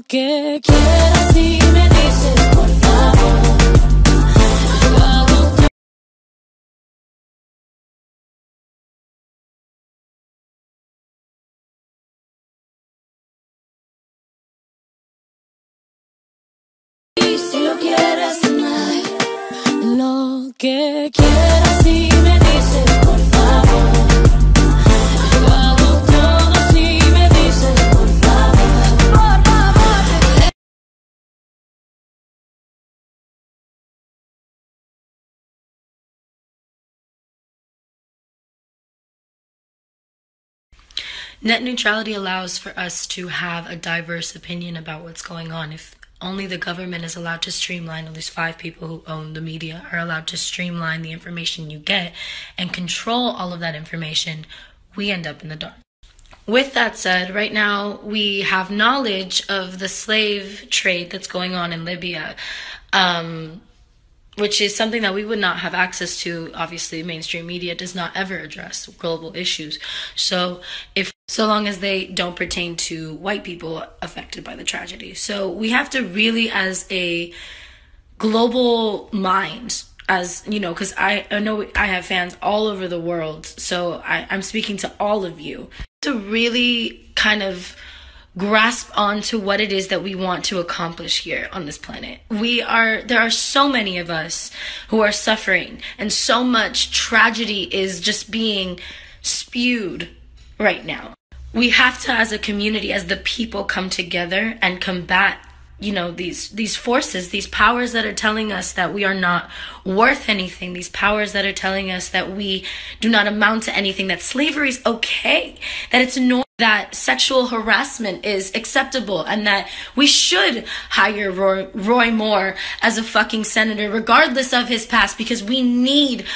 que quieras y me dices por favor. Y si lo quieres tonight, lo que quieras y me dices por favor. Yo hago todo si me dices por favor. Por favor. Net neutrality allows for us to have a diverse opinion about what's going on. If only the government is allowed to streamline, at least 5 people who own the media are allowed to streamline the information you get and control all of that information, we end up in the dark. With that said, right now we have knowledge of the slave trade that's going on in Libya, which is something that we would not have access to. Obviously, mainstream media does not ever address global issues. So long as they don't pertain to white people affected by the tragedy. So we have to really, as a global mind, as you know, because I know I have fans all over the world, so I'm speaking to all of you, to really kind of grasp onto what it is that we want to accomplish here on this planet. There are so many of us who are suffering, and so much tragedy is just being spewed right now. We have to, as a community, as the people, come together and combat, these forces, these powers that are telling us that we are not worth anything, these powers that are telling us that we do not amount to anything, that slavery is okay, that it's normal, that sexual harassment is acceptable, and that we should hire Roy Moore as a fucking senator, regardless of his past, because we need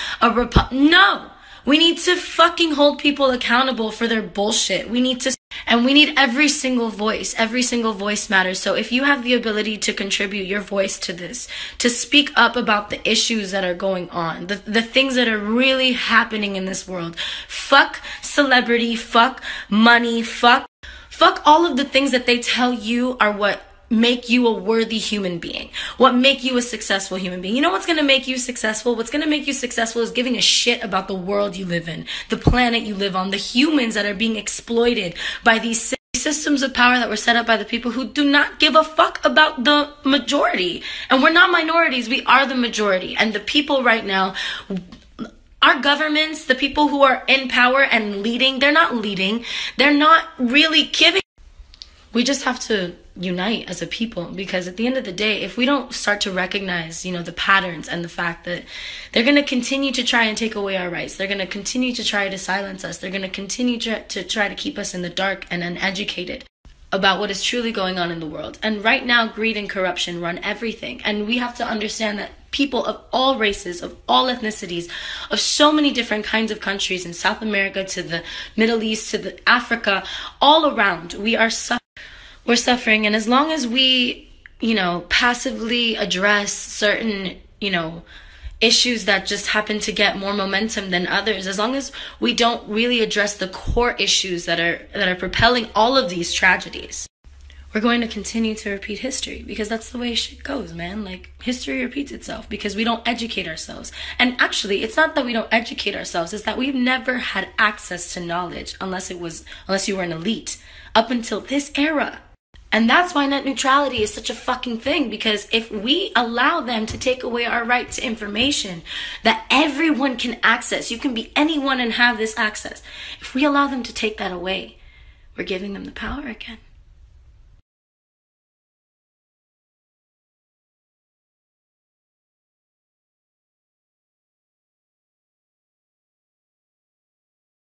No! We need to fucking hold people accountable for their bullshit. We need every single voice. Every single voice matters. So if you have the ability to contribute your voice to this, to speak up about the issues that are going on, the things that are really happening in this world, fuck celebrity, fuck money, fuck all of the things that they tell you are what make you a worthy human being, what make you a successful human being. You know what's going to make you successful? What's going to make you successful is giving a shit about the world you live in, the planet you live on, the humans that are being exploited by these systems of power that were set up by the people who do not give a fuck about the majority. And we're not minorities, we are the majority. And the people right now, our governments, the people who are in power and leading, they're not really giving. We just have to unite as a people, because at the end of the day, if we don't start to recognize, the patterns and the fact that they're going to continue to try and take away our rights, they're going to continue to try to silence us, they're going to continue to try to keep us in the dark and uneducated about what is truly going on in the world. And right now, greed and corruption run everything. And we have to understand that people of all races, of all ethnicities, of so many different kinds of countries, in South America to the Middle East to the Africa, all around, we're suffering. And as long as we, passively address certain, issues that just happen to get more momentum than others, as long as we don't really address the core issues that are propelling all of these tragedies, we're going to continue to repeat history, because that's the way shit goes, man. Like, history repeats itself because we don't educate ourselves. And actually, it's not that we don't educate ourselves, it's that we've never had access to knowledge unless you were an elite up until this era. And that's why net neutrality is such a fucking thing, because if we allow them to take away our right to information that everyone can access, you can be anyone and have this access. If we allow them to take that away, we're giving them the power again.